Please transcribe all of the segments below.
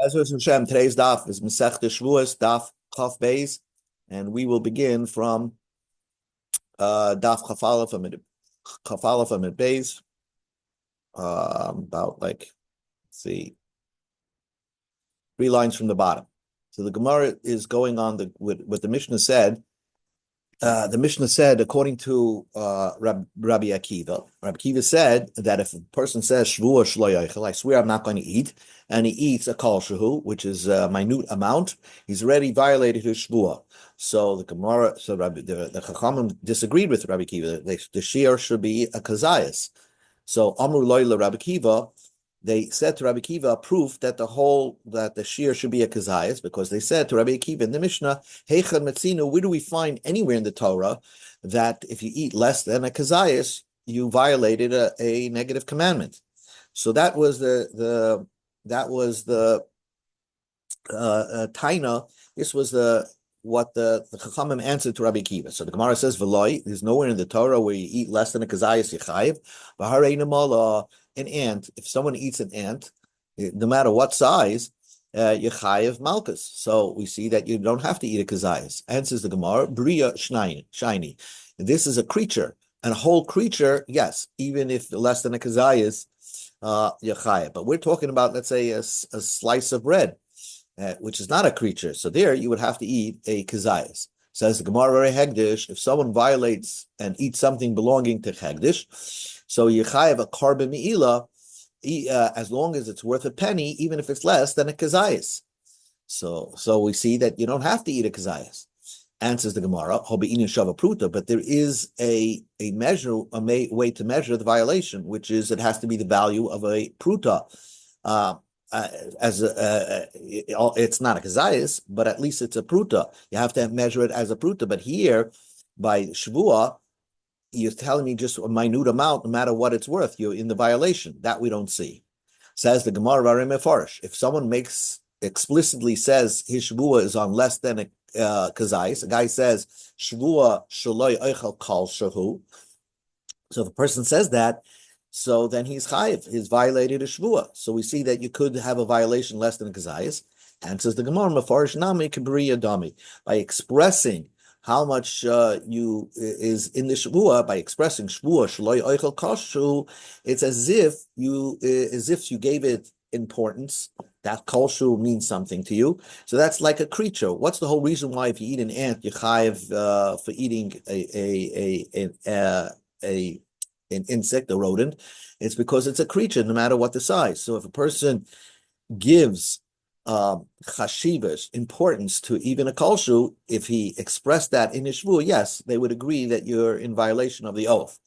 Ezra Hashem, today's daf is Masechta Shavuos Daf Chaf Beis, and we will begin from daf Chaf Aleph Amid Beis, about let's see, 3 lines from the bottom. So the Gemara is going on with what the Mishnah said. The Mishnah said, according to Rabbi Akiva, said that if a person says Shvuah Shlo Yochel, I swear I'm not going to eat, and he eats a kol shehu, which is a minute amount, he's already violated his Shvuah. So the Gemara, the Chachamim disagreed with Rabbi Akiva. The shear should be a kazayas. So Amru Loy Rabbi Akiva, they said to Rabbi Akiva a proof that the shear should be a kazayas, because they said to Rabbi Akiva in the Mishnah, Heichad Metzinu, where do we find anywhere in the Torah that if you eat less than a kazayas, you violated a negative commandment? So that was the taina. This was what the Chachamim answered to Rabbi Akiva. So the Gemara says, V'loi, there's nowhere in the Torah where you eat less than a kazayas yichayiv. An ant, if someone eats an ant, no matter what size, yichayiv malchus. So we see that you don't have to eat a kazayas. Answers the Gemara, bria shiny. This is a creature, and a whole creature, yes, even if less than a kazayas, yichayiv. But we're talking about, let's say, a slice of bread, which is not a creature. So there you would have to eat a kazayas. Says the Gemara Hegdish, if someone violates and eats something belonging to Hegdish, so Yechayev a carbon me'ila, as long as it's worth a penny, even if it's less than a kazayas. So we see that you don't have to eat a kazayas. Answers the Gemara, Hobe'inin shava pruta, but there is a way to measure the violation, which is it has to be the value of a pruta. It's not a kazayas, but at least it's a pruta. You have to measure it as a pruta. But here, by Shvuah, you're telling me just a minute amount, no matter what it's worth, you're in the violation. That we don't see. Says the Gemara Varim Mefarish. If someone explicitly says his Shvuah is on less than a kazayas, a guy says Shvuah Shaloi Eichel Kal Shahu. So if a person says that, so then he's chayiv. He's violated a shvuah. So we see that you could have a violation less than a kazayas. And says the Gemara, Mefarish Nami Kibriya Dami, by expressing how much is in the shvuah, by expressing shvuah shloi oichel koshu, it's as if you gave it importance. That koshu means something to you. So that's like a creature. What's the whole reason why if you eat an ant, you're chayiv for eating an insect, a rodent? It's because it's a creature, no matter what the size. So if a person gives chashivas, importance to even a kolshu, if he expressed that in his shvuah, yes, they would agree that you're in violation of the oath.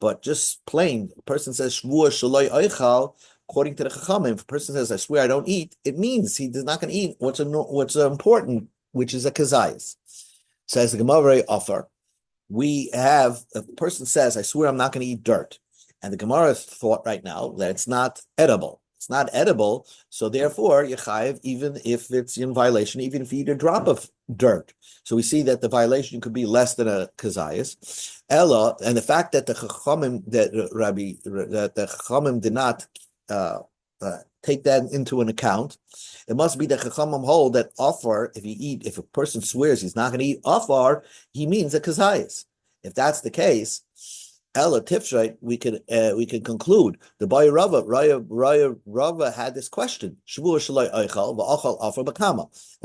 But just plain, a person says shvuah shaloi oichal, according to the chachamim, if a person says, I swear I don't eat, it means he's not going to eat what's important, which is a kazayas. Says the Gemara offer. We have, a person says, I swear I'm not going to eat dirt. And the Gemara thought right now that it's not edible. It's not edible, so therefore, you're chayiv, even if it's in violation, even if you eat a drop of dirt. So we see that the violation could be less than a kazayas. Ella, and the fact that the Chachamim, that the Chachamim did not take that into an account, it must be that Chachamim hold that offer, if a person swears he's not going to eat offer, he means a kazayas. If that's the case, Ella Tifshreit, we can conclude the Bayi Rava had this question. If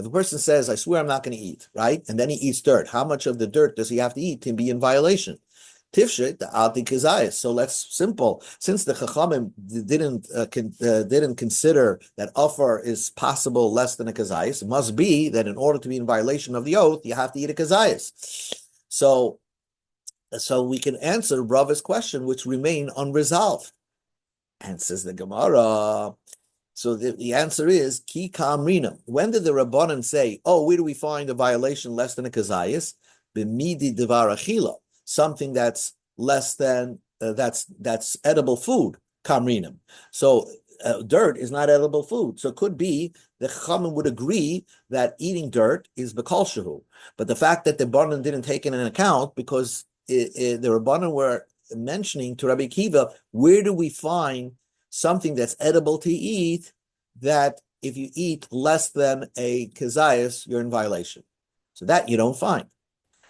a person says, I swear I'm not going to eat, right? And then he eats dirt, how much of the dirt does he have to eat to be in violation? Tifshreit, the Alti Kazayas. So that's simple. Since the Chachamim didn't consider that offer is possible less than a Kazayas, it must be that in order to be in violation of the oath, you have to eat a Kazayas. So we can answer Rava's question, which remain unresolved. And says the Gemara, so the answer is, Ki Kamrina. When did the Rabbanan say, where do we find a violation less than a Kazayas? B'midi devar achila, something that's less than, that's edible food, Kamrinim. So dirt is not edible food. So it could be the Chachamim would agree that eating dirt is B'kol Shehu. But the fact that the Rabbanan didn't take it into account, because the Rabbanan were mentioning to Rabbi Akiva, where do we find something that's edible to eat that if you eat less than a kazayas, you're in violation. So that you don't find.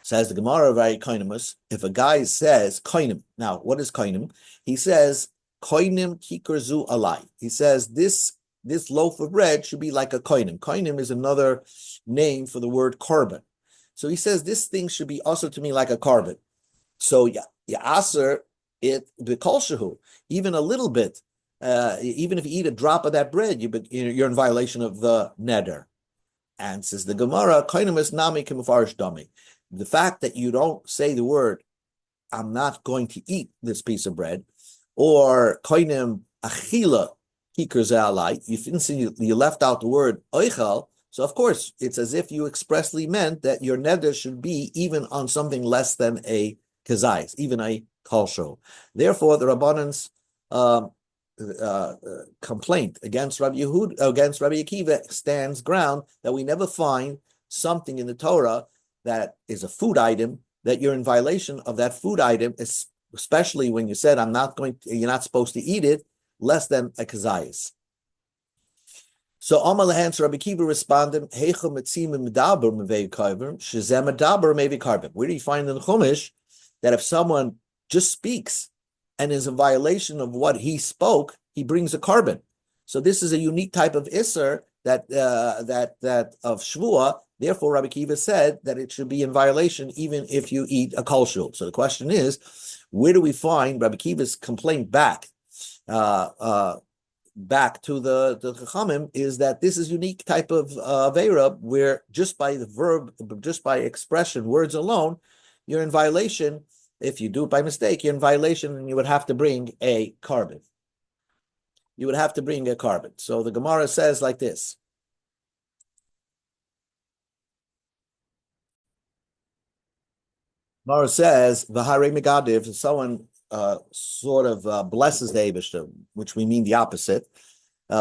Says the Gemara, very koinimus. If a guy says koinim, now what is koinim? He says koinim kikurzu alai. He says this loaf of bread should be like a koinim. Koinim is another name for the word carbon. So he says this thing should be also to me like a carbon. So aser it b'kol shehu, even a little bit. Even if you eat a drop of that bread, you're in violation of the neder. And says the Gemara, koinimus nami kimufarish dami. The fact that you don't say the word, I'm not going to eat this piece of bread, or koinim achila kikar ze'alai, you left out the word oichel, so of course it's as if you expressly meant that your neder should be even on something less than a kazayis, even a kalsho. Therefore, the Rabbanan's complaint against Rabbi Akiva stands ground that we never find something in the Torah that is a food item that you're in violation of that food item, especially when you said you're not supposed to eat it less than a kazayis. So Amal Hans Rabbi Akiva responded, where do you find in the Chumash that if someone just speaks and is in violation of what he spoke, he brings a carbon? So this is a unique type of isser that of shvua. Therefore, Rabbi Akiva said that it should be in violation even if you eat a kol shul. So the question is, where do we find Rabbi Akiva's complaint back? Back to the Chachamim is that this is unique type of aveira where just by the verb, just by expression, words alone, you're in violation. If you do it by mistake, you're in violation, and you would have to bring a carbon. You would have to bring a carbon. So the Gemara says like this. Gemara says, "V'harei megadiv." If someone sort of blesses the Eibishter, which we mean the opposite,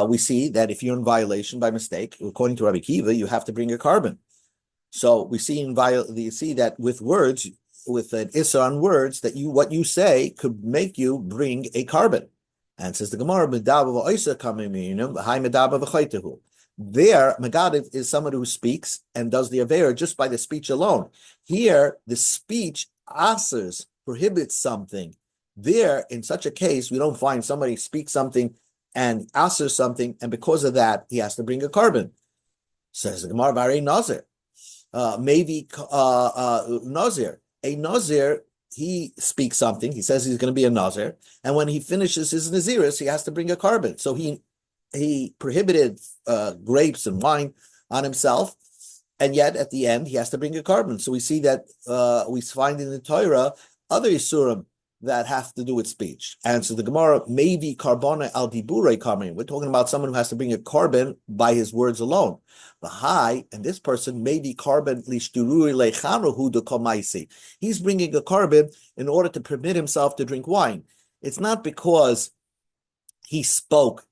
we see that if you're in violation by mistake, according to Rabbi Akiva, you have to bring a carbon. So we see that with words, with an issa on words, that what you say could make you bring a carbon. And says the Gemara, there, Megadiv is someone who speaks and does the Aveira just by the speech alone. Here, the speech asers, prohibits something. There, in such a case, we don't find somebody speaks something and asers something, and because of that, he has to bring a carbon. Says the Gemara, Varei Nazir. Maybe Nazir. A Nazir, he speaks something, he says he's going to be a Nazir, and when he finishes his Naziris, he has to bring a carbon. So he prohibited grapes and wine on himself, and yet at the end he has to bring a carbon. So we see that we find in the Torah other Yisurim that have to do with speech. And so the Gemara, maybe carbona al dibure karmin. We're talking about someone who has to bring a carbon by his words alone. Bahai, and this person may be carbon lishturui lechanuhu de komaisi. He's bringing a carbon in order to permit himself to drink wine. It's not because he spoke.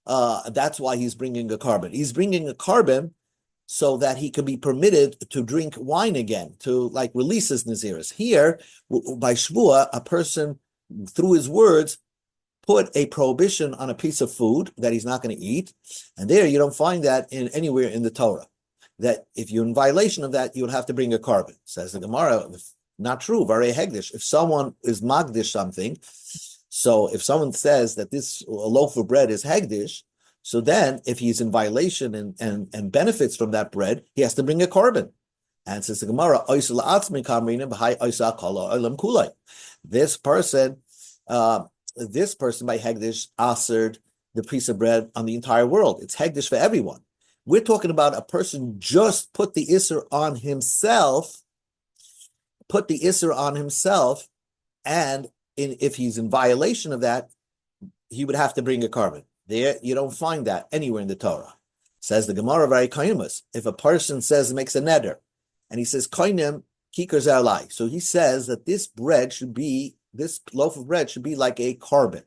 That's why he's bringing a carbon. He's bringing a carbon so that he could be permitted to drink wine again, to release his naziris. Here, by shvua, a person, through his words, put a prohibition on a piece of food that he's not going to eat, and there you don't find that anywhere in the Torah. That if you're in violation of that, you would have to bring a carbon. Says the Gemara, not true, very hegdish. If someone is magdish something, so if someone says that this loaf of bread is hegdish, so then, if he's in violation and benefits from that bread, he has to bring a carbon. And says the Gemara, this person by hegdish asered the piece of bread on the entire world. It's hegdish for everyone. We're talking about a person just put the isser on himself, and if he's in violation of that, he would have to bring a carbon. There, you don't find that anywhere in the Torah. Says the Gemara, very kaimus. If a person makes a neder, and he says kainim kikar zalai, so he says that this loaf of bread should be like a carbon.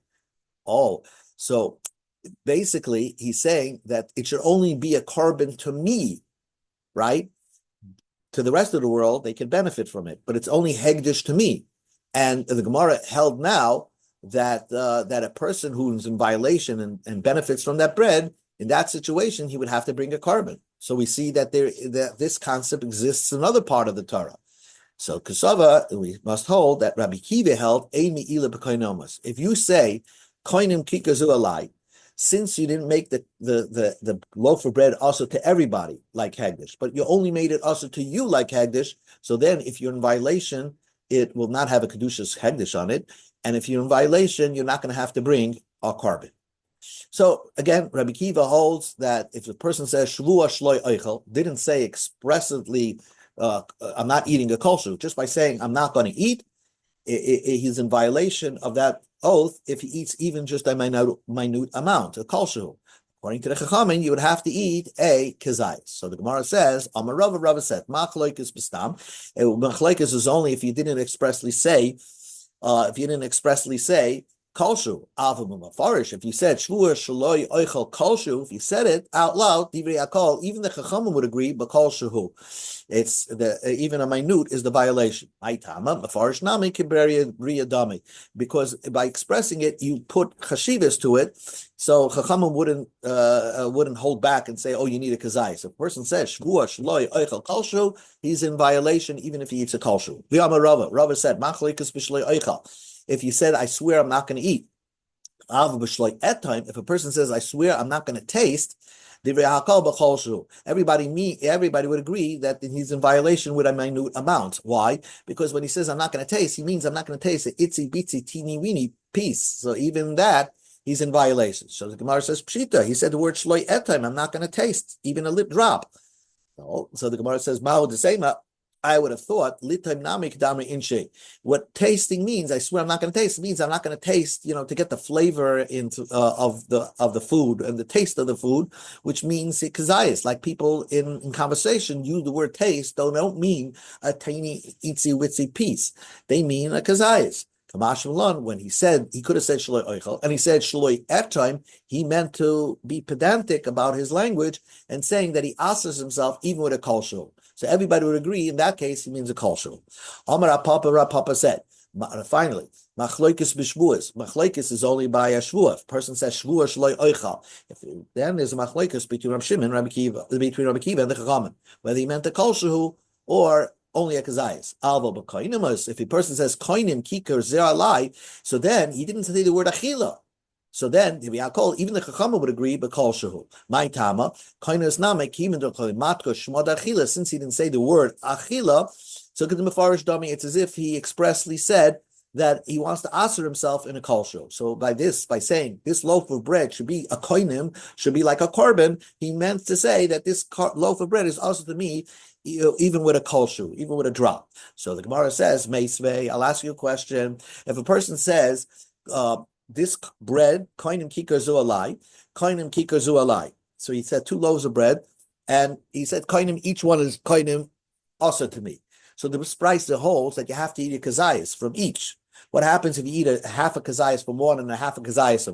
Oh, so basically he's saying that it should only be a carbon to me, right? To the rest of the world, they can benefit from it, but it's only hegdish to me. And the Gemara held now that a person who's in violation and benefits from that bread, In that situation, he would have to bring a carbon. So we see that this concept exists in another part of the Torah. So Kasava, we must hold that Rabbi Kiva held Amy Ila B'Koinomas. If you say Koinim Kikazu Alai, since you didn't make the loaf of bread also to everybody like Hagdish, but you only made it also to you like Hagdish, so then if you're in violation, it will not have a Kedushas Hagdish on it. And if you're in violation, you're not going to have to bring a carbon. So again, Rabbi Kiva holds that if a person says Shavua Shloi Eichel, didn't say expressly, I'm not eating a kosher, just by saying I'm not going to eat, he's in violation of that oath if he eats even just a minute amount, a kosher. According to the Chachamim, you would have to eat a kezayis. So the Gemara says, Amar Rava said, Machlokes b'stam. Machlokes is only if you didn't expressly say, Kalshu, Avim if you said Shvua Shaloi Oichel Kalshu, if you said it out loud, Divrei Akol, even the Chachamim would agree, but Kalshu. It's the even a minute is the violation. Because by expressing it, you put chashivas to it, so Chachamim wouldn't hold back and say, "Oh, you need a kazai." So if a person says Shvua Shaloi Oichel Kalshu, he's in violation even if he eats a Kalshu. Rava said, Machlokes b'Shloi Oichel. If you said, I swear I'm not going to eat, if a person says, I swear I'm not going to taste, everybody would agree that he's in violation with a minute amount. Why? Because when he says, I'm not going to taste, he means I'm not going to taste an itsy bitsy teeny weeny piece. So even that, he's in violation. So the Gemara says, Pshita, he said the word shloi etam, I'm not going to taste even a lip drop. So the Gemara says, Ma'u desema, I would have thought what tasting means. I swear I'm not going to taste. It means I'm not going to taste, to get the flavor into of the food and the taste of the food, which means kazayas. Like people in conversation use the word taste, don't mean a tiny itsy witsy piece. They mean a kazayas. When he said, he could have said shloi oichel, and he said shloi etam, he meant to be pedantic about his language and saying that he asks himself even with a kol shul. So everybody would agree in that case he means a kol shul. Amar Papa said, finally, machlokes b'shvuas. Machlokes is only by a shvua. If a person says shvua shloi oichel, then there's a machlokes between Rabbi Shimon and Rabbi Kiva and the Chachamim, whether he meant a kol shul or only a kazayis. If a person says koinim kikar zeralai, so then he didn't say the word achila. So then, even the Chachamim would agree, but kol shehu. My tama, koinos name kimin matko shmod achila. Since he didn't say the word achila, so it's as if he expressly said that he wants to answer himself in a kol shehu. So by saying this loaf of bread should be a koinim, should be like a korban, he meant to say that this loaf of bread is also to me, even with a kolshu, even with a drop. So the Gemara says, Meisvei, I'll ask you a question. If a person says, this bread, koinim kikar zu alai, koinim kikar zu alai. So he said 2 loaves of bread, and he said, koinim, each one is koinim also to me. So the price holds that you have to eat a kazayas from each. What happens if you eat a half a kazayas from one and a half a kazayas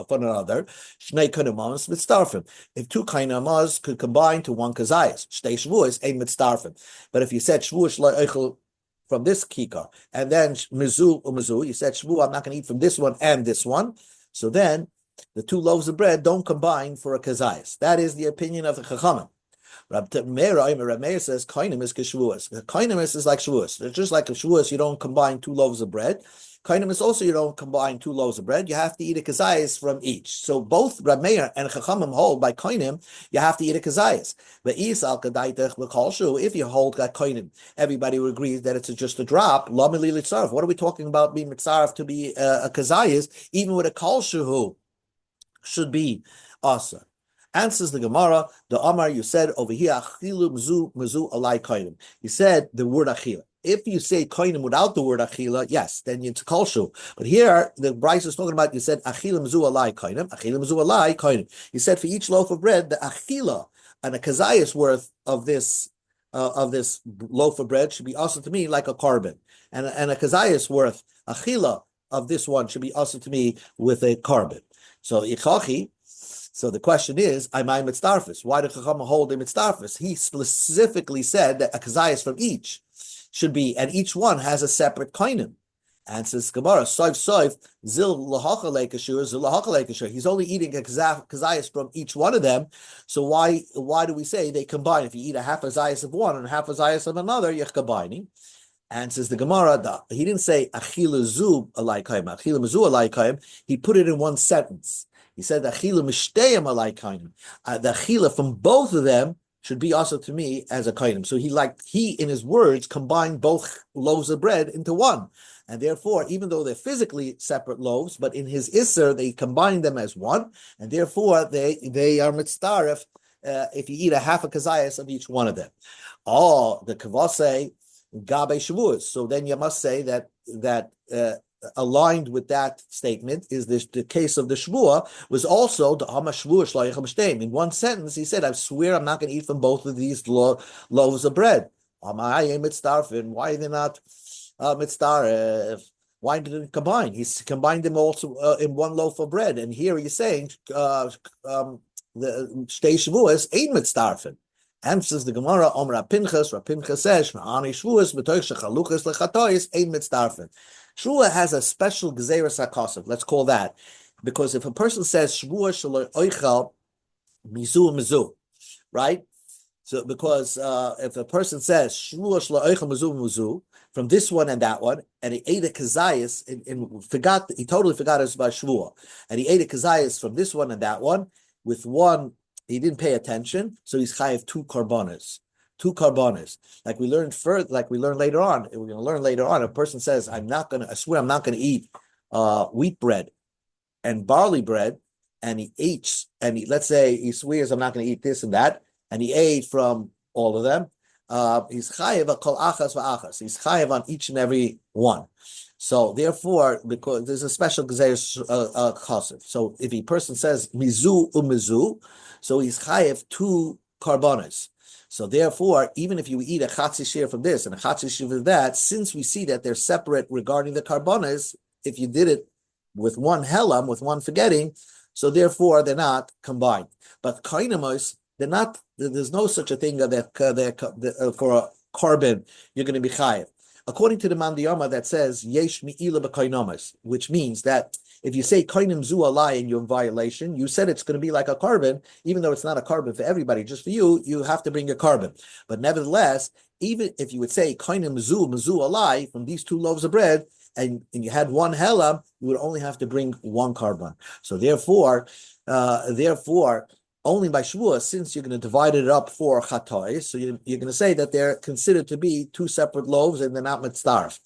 from another? Shnei kainamas mitzdarfim. If 2 kainamas could combine to 1 kazayas, shtei shvuas ein mitzdarfim. But if you said shvuas leichel from this kikar and then mizu, you said shvu, I'm not going to eat from this one and this one. So then the 2 loaves of bread don't combine for a kazayas. That is the opinion of the Chachamim. Rab Meir says koinimus k'shvuas. Koinimus is like shvuas. It's just like a shvuas, you don't combine 2 loaves of bread. Koinimus also, you don't combine 2 loaves of bread. You have to eat a kazayas from each. So both Rab Meir and Chachamim hold by koinim, you have to eat a kazayas. But if you hold that koinim, everybody would agree that it's just a drop. What are we talking about being mitzaref to be a kazayas? Even with a kol shehu should be asa. Answers the Gemara, the Amar, you said over here, achilu mzu alai koinim. You said the word achila. If you say koinim without the word achila, yes, then it's kolshu. But here, the Bryce is talking about, you said achila mzu alai koinim, achila mzu alai koinim. You said for each loaf of bread, the achila and a kazayas worth of this loaf of bread should be also to me like a carbon. And a kazayas worth, achila of this one should be also to me with a carbon. So ichachi. So the question is, Amai mitzdarfus. Why did Chacham hold a mitzdarfus? He specifically said that a kazayas from each should be, and each one has a separate koinim. And says Gemara, soif zil lahachalei kashur, zil lahachalei kashur. He's only eating a kazayas from each one of them. So why do we say they combine? If you eat a half a zayas of one and a half a zayas of another, you're combining. And says the Gemara, he didn't say achila zu alaykayim, achila mazu alaykayim. He put it in one sentence. He said achila mishteyim alaykayim. The achila from both of them should be also to me as a kainim. So he in his words combined both loaves of bread into one. And therefore, even though they're physically separate loaves, but in his isser, they combine them as one, and therefore they are mitzdaref if you eat a half a kazayas of each one of them. The kavase gabe shavuos. So then you must say that aligned with that statement is the case of the shvua was also the Hama Shvua Shlayich B'Shteim. In one sentence, he said, I swear I'm not going to eat from both of these loaves of bread. Why are they not mitzdaref? Why did it combine? He's combined them also in one loaf of bread. And here he's saying the Shtei Shavuos ain't mitzdarfen. Answers the Gemara, Rav Pinchas says, Ma'ani Shavuos b'toich shechaluchas lechatois ain't mitzdarfen. Shvua has a special gzeras hakosov. Let's call that, because if a person says Shvua shelo oichal mizu, right? So because if a person says Shvua shelo oichal mizu from this one and that one, and he ate a kazayas and he totally forgot it was about Shvua, and he ate a kazayas from this one and that one, with one he didn't pay attention, so he's chayav two karbonas. Like we learned later on. We're going to learn later on. A person says, I swear I'm not going to eat wheat bread and barley bread, and let's say he swears I'm not going to eat this and that, and he ate from all of them. He's chayev a kol achas v'achas. He's chayev on each and every one. So therefore, because there's a special gezeres chassid. So if a person says mizu umizu, so he's chayev two karbonas. So therefore, even if you eat a chatzi shir from this and a chatzi shir from that, since we see that they're separate regarding the karbonas, if you did it with one helam, with one forgetting, so therefore they're not combined. But kainamos, they're not. There's no such a thing that for a carbon you're going to be chayiv. According to the Mandiyama that says yesh mi'ila b'kainamos, which means that if you say kainim zu alai and you're in violation, you said it's going to be like a carbon, even though it's not a carbon for everybody, just for you, you have to bring a carbon. But nevertheless, even if you would say kainim zu alai from these two loaves of bread, and you had one helam, you would only have to bring one carbon. So therefore, only by Shavuos, since you're going to divide it up for chatois, so you're going to say that they're considered to be two separate loaves and they're not mitzdarf.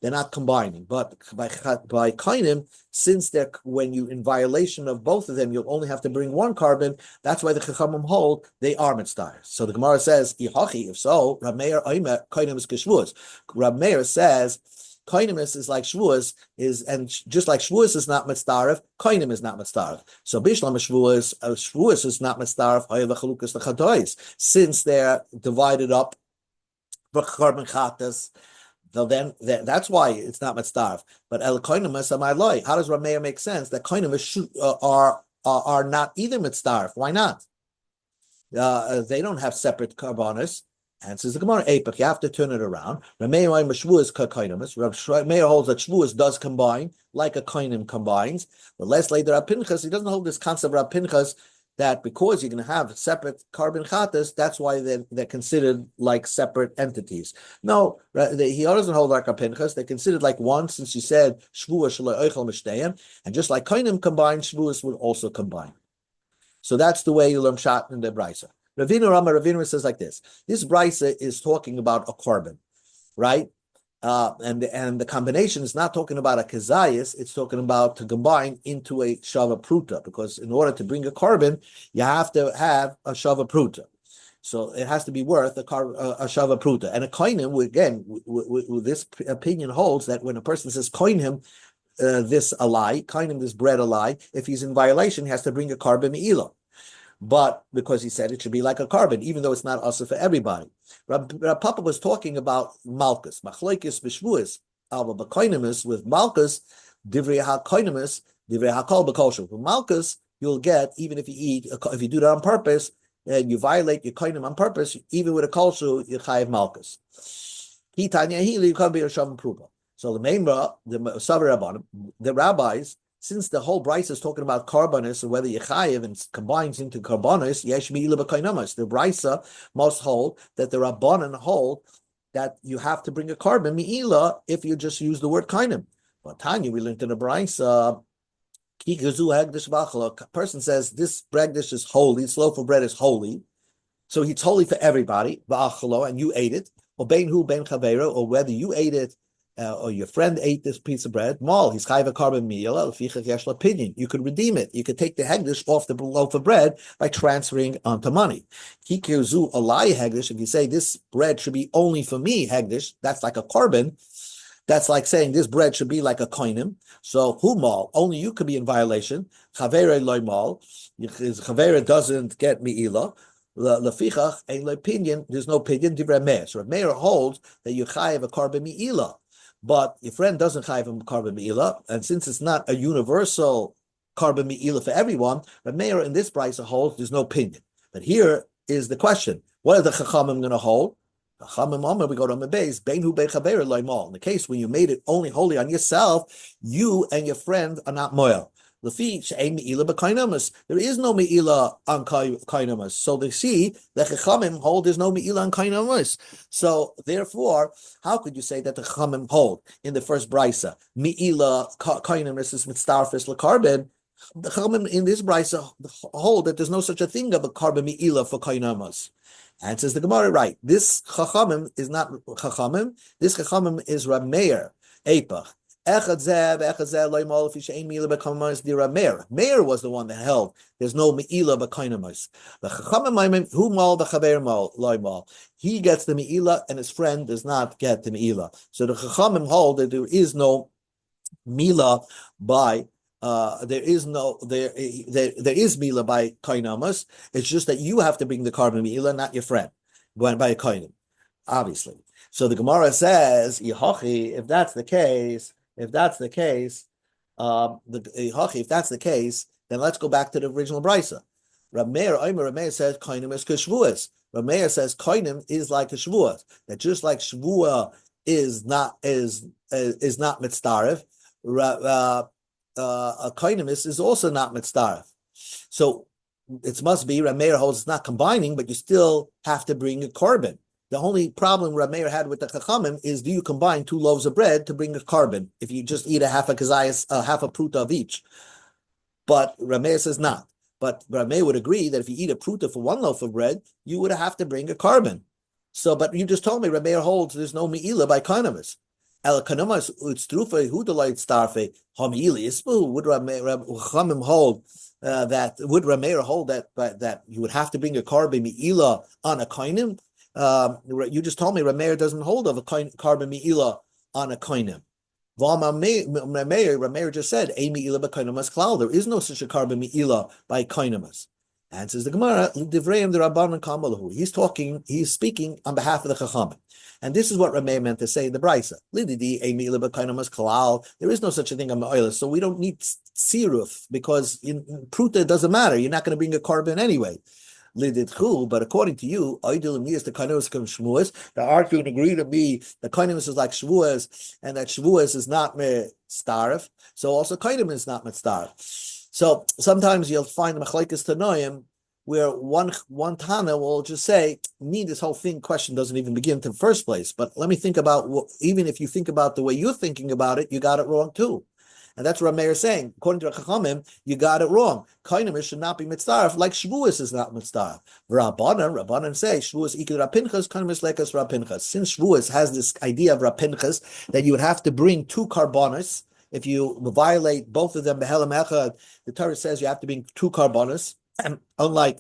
They're not combining. But by kainim, since when you in violation of both of them, you'll only have to bring one carbon. That's why the chachamim hold they are mitzdarf. So the Gemara says, if so, Rav Meir oimer kainim is k'shvuos. Rav Meir says, Koinimus is like Shavuos, and just like Shavuos is not mitzdaref, Koinim is not mitzdaref. So Bishlam Shavuos is not mitzdaref, Hayav the Chadois, since they're divided up for carbon chatas. So then that's why it's not mitzdaref. But El Koinimus Amaloi. How does Rameir make sense that Koinimus are not either mitzdaref? Why not? They don't have separate carbonas. Answers the Gemara, Apach, you have to turn it around. Rameir holds that Shavuos does combine, like a kainim combines. But less later, Rav Pinchas, he doesn't hold this concept of Rav Pinchas that because you're going to have separate carbon chatas, that's why they're considered like separate entities. No, he doesn't hold like Rav Pinchas. They're considered like one, since you said Shavuos shelo oichel mishteyim, and just like kainim combine, Shavuos would also combine. So that's the way you learn Shat in the Brisa. Ravina says like this. This brisa is talking about a carbon, right? And the combination is not talking about a kazayas, it's talking about to combine into a shava pruta, because in order to bring a carbon, you have to have a shava pruta. So it has to be worth a shava pruta. And a koinim, again, this opinion holds that when a person says koinim, this alai, kainim this bread alai, if he's in violation, he has to bring a carbon me'ilah. But because he said it should be like a carbon, even though it's not also for everybody. Rab Papa was talking about malchus, machloikis b'shvuos, alba b'koinimus with malchus, divrei ha-koinimus, divrei ha-kol b'kosher. With malchus, you'll get, even if you do that on purpose, and you violate your koinim on purpose, even with a kosher, you chayiv malchus. So So the Memra, the Savar Rabbanim, the rabbis, since the whole Brisa is talking about karbanis, or whether Yechayev and combines into karbanis, yesh mi'ila b'kainamas. The Brisa must hold that the Rabbanan hold that you have to bring a carbon mi'ila if you just use the word kainim. But Tanya, we learned in the Brisa, a person says this bread dish is holy, this loaf of bread is holy, so it's holy for everybody, and you ate it, or ben hu ben chavero, or whether you ate it or your friend ate this piece of bread, he's chayv a carbon meal, opinion. You could redeem it. You could take the hegdish off the loaf of bread by transferring onto money. Kikirzu alai hegdish, if you say this bread should be only for me, hegdish, that's like a carbon. That's like saying this bread should be like a koinim. So humal, only you could be in violation. Chavere loimal, chavere doesn't get mi'ila. Lefichach ein opinion. There's no opinion. Divrei Meir. So Meir holds that you chayiv a carbon mi'ila, but your friend doesn't chayiv a carbon mi'ila, and since it's not a universal carbon mi'ila for everyone, but Meir in this brisa holds there's no opinion. But here is the question: what are the chachamim going to hold? We go to the base. In the case when you made it only holy on yourself, you and your friend are not moel. There is no me'ila on kainamas. So they see the chachamim hold there's no me'ila on kainamas. So therefore, how could you say that the chachamim hold in the first brisa me'ila kainamas is mitzdarfis lekarbon? The chachamim in this brisa hold that there's no such a thing of a carbon me'ila for kainamas. And says the Gemara, right? This chachamim is not chachamim. This chachamim is Rameir Eipach. Meir was the one that held there's no meila b'kainamas. The chachamim hu mal v'chaver mal loimal. He gets the meila and his friend does not get the meila. So the chachamim hold that there is no mila by. There is mila by kainamas. It's just that you have to bring the carbon mila, not your friend, going by a kainim, obviously. So the Gemara says, if that's the case, then let's go back to the original brisa. Rameir says kainim is kashvuas. Rameir says kainim is like a shvuas. That just like shvua is not mitzdarif. A koinimus is also not mitzdaref. So it must be Rameir holds it's not combining, but you still have to bring a korban. The only problem Rameir had with the chachamim is, do you combine 2 loaves of bread to bring a korban if you just eat half a pruta of each? But Rameir says not. But Rameir would agree that if you eat a pruta for 1 loaf of bread, you would have to bring a korban. So, but you just told me Rameir holds there's no meila by koinimus. Would Rameir hold that? Would Rameir hold that you would have to bring a carbon mi'ila on a koinim? You just told me Rameir doesn't hold of a carbon mi'ila on a koinim. Rameir just said a mi'ila by koinimas klal. There is no such a carbon mi'ila by koinimas. Answers the Gemara, he's speaking on behalf of the Chachamim. And this is what Rameir meant to say in the Brisa. There is no such a thing on Ma'olah, so we don't need siruf, because in Pruta it doesn't matter. You're not going to bring a carbon anyway. But according to you, the argument agree to me the kainim is like shvuas, and that shvuas is not starif. So also kainim is not starif. So sometimes you'll find machlekes tanoim where one Tana will just say, me, this whole question doesn't even begin to the first place. But let me think about, even if you think about the way you're thinking about it, you got it wrong too. And that's what Rameir is saying. According to Chachamim, you got it wrong. Kainim should not be mitzdaref, like Shavuos is not mitzdaref. Rabbanan say, Shavuos ikid rapinchas, Kainim is lekas rapinchas. Since Shavuos has this idea of rapinchas, that you would have to bring 2 karbonos. If you violate both of them, behelam echad, the Torah says you have to bring 2 karbonos. And unlike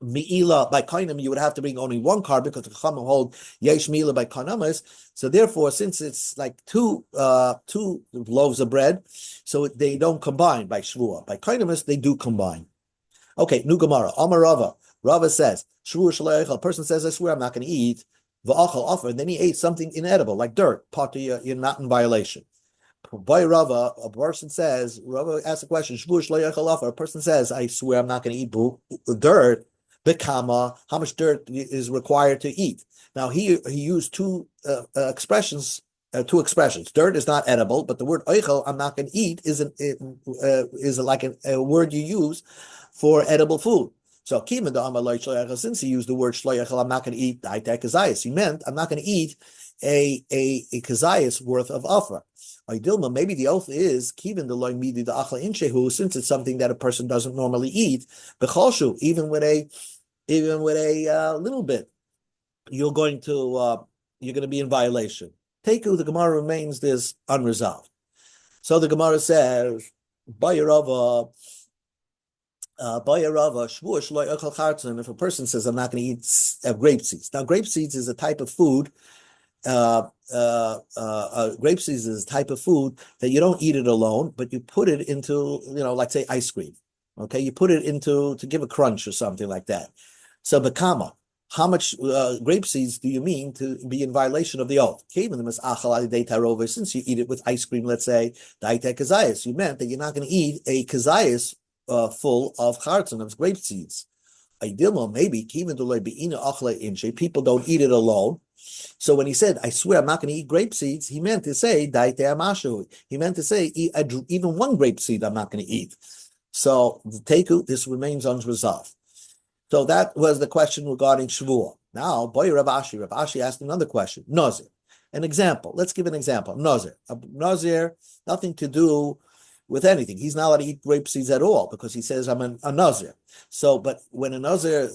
Mi'ila by Kainim, you would have to bring only 1 carbon because the Chachamim hold Yesh Mi'ila by Kainamas. So therefore, since it's like two loaves of bread, so they don't combine by Shvuah. By Kainamas, they do combine. Okay, New Gemara. Amar Rava. Rava says, Shvuah Shalayach, a person says, I swear I'm not going to eat. V'achal offer, and then he ate something inedible, like dirt. Part you're not in violation. By Rava, a person says, Rava asks a question, a person says, I swear I'm not going to eat dirt. Bekama, how much dirt is required to eat? Now he used 2 expressions two expressions. Dirt is not edible, but the word oichel, I'm not going to eat, is like a word you use for edible food. So since he used the word shloyachel, I'm not going to eat daita kazayas. He meant I'm not going to eat a kazayas worth of offer. Maybe the oath is kivin the loy midi the achla inshehu, since it's something that a person doesn't normally eat. Becholshu, even with a little bit, you're going to be in violation. Teku, the Gemara remains this unresolved. So the Gemara says, Bayarava, if a person says, I'm not going to eat grape seeds. Now, grape seeds is a type of food. Grape seeds is a type of food that you don't eat it alone, but you put it into, like say ice cream. Okay, you put it into to give a crunch or something like that. So bekama, how much grape seeds do you mean to be in violation of the oath? Since you eat it with ice cream, let's say, you meant that you're not going to eat a kazayas full of chartzen, of grape seeds. Maybe people don't eat it alone. So when he said, I swear I'm not going to eat grape seeds, he meant to say, he meant to say, even one grape seed I'm not going to eat. So the teku, this remains unresolved. So that was the question regarding Shavuot. Now, Rav Ashi asked another question. Nazir. An example. Let's give an example. Nazir. A Nazir, nothing to do with anything. He's not allowed to eat grape seeds at all because he says, I'm a Nazir. So, but when a Nazir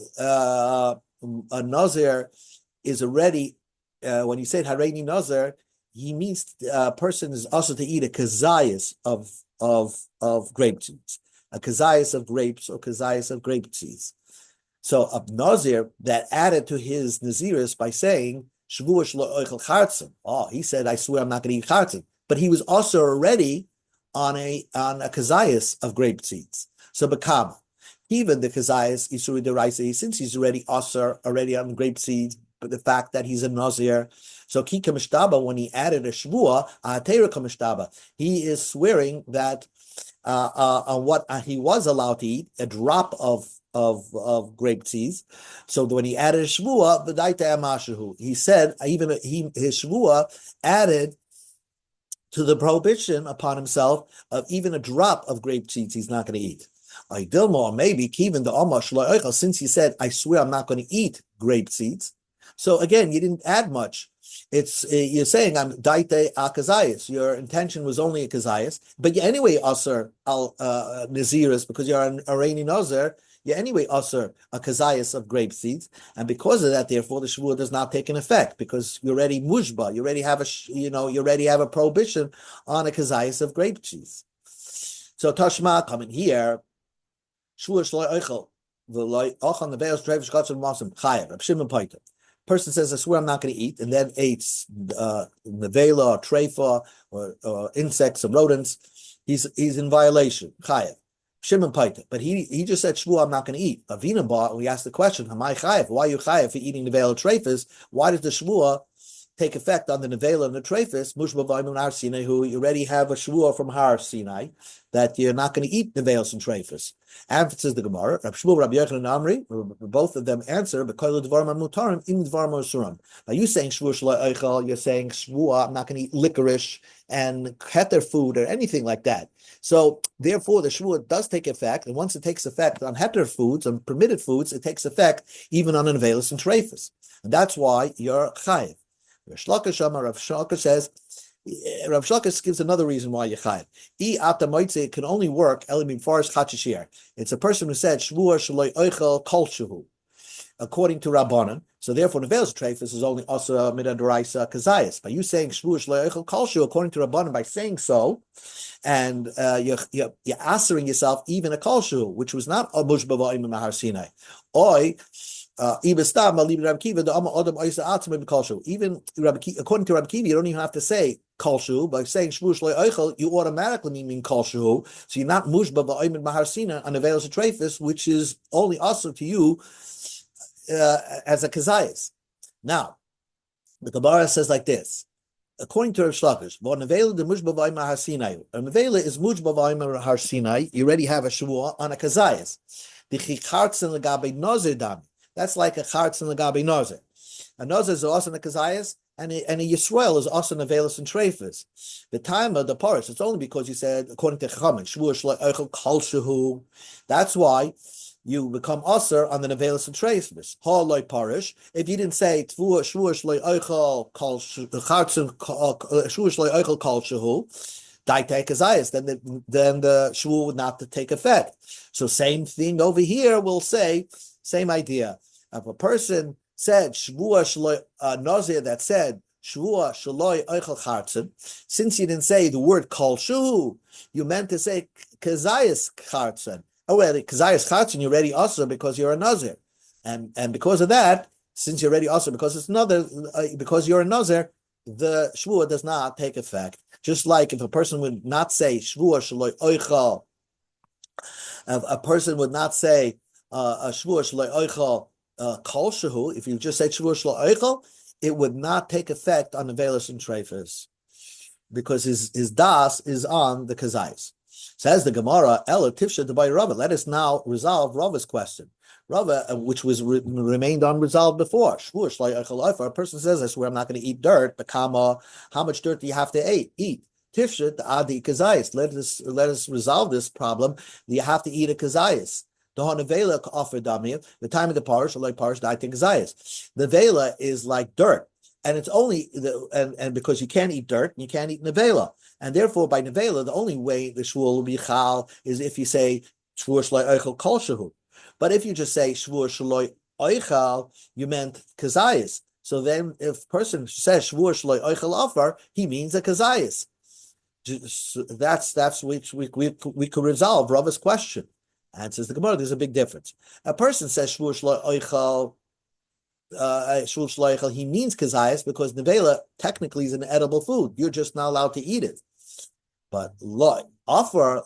is already, when he said Hareini Nazir, he means a person is also to eat a kazayas of grape seeds, a kazayas of grapes or kazayas of grape seeds. So a Nazir that added to his Naziris by saying, Shavuos lo oichel chartzen. Oh, he said, I swear I'm not going to eat chartzen. But he was also already on a kazayas of grape seeds. So bekama, even the kazayas isuri deraisa, since he's already on grape seeds, but the fact that he's a Nazir. So ki kameshtaba, when he added a shvua, atera kameshtaba, he is swearing that on what he was allowed to eat, a drop of grape seeds. So when he added a shvua, v'daita amashahu, he said his shvua added to the prohibition upon himself of even a drop of grape seeds he's not going to eat. Or maybe even the Amash, since he said, I swear I'm not going to eat grape seeds. So again, you didn't add much. It's you're saying I'm daite akazayas. Your intention was only a kazayas, but you anyway usher al naziris because you're an arani nazir. You anyway usher a kazayas of grape seeds, and because of that, therefore, the shvua does not take an effect because you already mushba. You already have a prohibition on a kazayas of grape seeds. So Tashma coming here, shvua shloi oichel v'loi ochan the beis trevish gatzim masim chayav. Reb Shimon Paita. Person says, I swear I'm not going to eat, and then ate nevela or treifa or insects or rodents. He's in violation. Chayav. Shimon Paita. But he just said, Shvu, I'm not going to eat. Avina ba, we asked the question, Hamai chayav? Why are you chayav for eating nevela or treifas? Why does the shvua take effect on the nevela and the treifas? Mushba v'ayim Har Sinai, who you already have a shvua from Har Sinai that you're not going to eat nevelas and treifas. And says the Gemara, Rab Shmuel, Rabbi Yochanan, and Amri, both of them answer, by you saying shvua shlo eichel, you're saying shvua, I'm not going to eat licorice and keter food or anything like that. So therefore, the shvua does take effect, and once it takes effect on heter foods, on permitted foods, it takes effect even on nevelas and treifas, and that's why you're chayiv. Rav Shlaka says. Rav Shlaka gives another reason why you're chayiv. It can only work elimim forest chachishir. It's a person who said shvua shaloi oichel kol shehu, according to Rabbanan. So therefore, nevelas treifas is only also midadoraisa kazayas. By you saying shvua shaloi oichel kol shehu, according to Rabbanan, by saying so, and you're answering yourself even a kol shehu, which was not a mushba v'ayim mahar Sinai. Oy. Even according to Rabbi Kiva, you don't even have to say kolshu. By saying shvu shloi oichel, you automatically mean kolshu. So you're not mushba ba'oimid maharsina on avelos treifis, which is only also to you as a kazayas. Now, the Gemara says like this. According to Rav Shlakish, nevela the mushba ba'oimid maharsina. A nevela is mushba ba'oimid maharsina. You already have a shvua on a kazayas. The chichartzen legabe nazir dami. That's like a chartz and legabe nazir. A nazir is also in a kazayas, and a Yisrael is also Nevelis and Treifis. The time of the Parish, it's only because you said, according to Chachamim, Shavuos Shlo Eichel Kol Shehu. That's why you become Aser on the Nevelis and Treifis. Ha Loi Parish. If you didn't say Shavuos Shlo Eichel Kol Shehu, then the shvur would not take effect. So same thing over here. We'll say same idea. If a person said shvua shaloi nazir that said shvua shaloi oichel chartzen, since you didn't say the word kol shu, you meant to say kazayas chartzen. Oh well, kazayas chartzen you're already also because you're a nazir, and because of that, since you're already also because it's another because you're a nazir, the shvua does not take effect. Just like if a person would not say shvua shaloi oichel, a person would not say a shvua shaloi oichel kol shehu. If you just say shvua shaloi oichel, it would not take effect on the velas and treifas because his das is on the kazais. Says the Gemara, Ela tifsha debai Rava. Let us now resolve Rava's question. Rava, which was remained unresolved before. Shvua shaloi oichel oifer. A person says, "I swear I'm not going to eat dirt." But how much dirt do you have to eat? Tifsha the adi kazayis. Let us resolve this problem. You have to eat a kazayis. The nevela offer damir. The time of the parish, like parish, died to kazayis. The vela is like dirt, and it's only and because you can't eat dirt, you can't eat nevela, and therefore by nevela the only way the shvur will be chal is if you say shvur shloi oichel kol shehu. But if you just say shvur shloi oichel, you meant kazayis. So then, if a person says shvur shloi oichel offer, he means a kazayis. That's which we could resolve Rava's question. And says the Gemara, there's a big difference. A person says shvur shlo oichel, he means kazayas because nevela technically is an edible food. You're just not allowed to eat it. But offer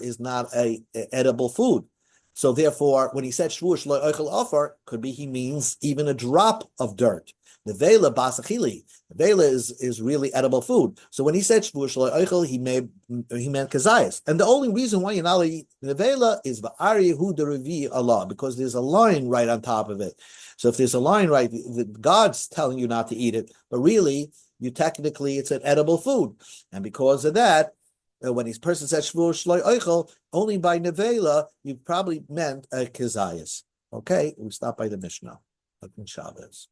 is not a edible food. So therefore, when he said shvur shlo oichel offer, could be he means even a drop of dirt. Nevela basachili. Nevela is really edible food. So when he said shvur shlo oichel, he meant kazayas. And the only reason why you're not allowed to eat nevela is va'ari yehuda revi Allah, because there's a line right on top of it. So if there's a line right, God's telling you not to eat it, but really, it's an edible food. And because of that, when his person said shvur shlo oichel, only by nevela, you probably meant a kazayas. Okay, we stop by the Mishnah. Shabbos.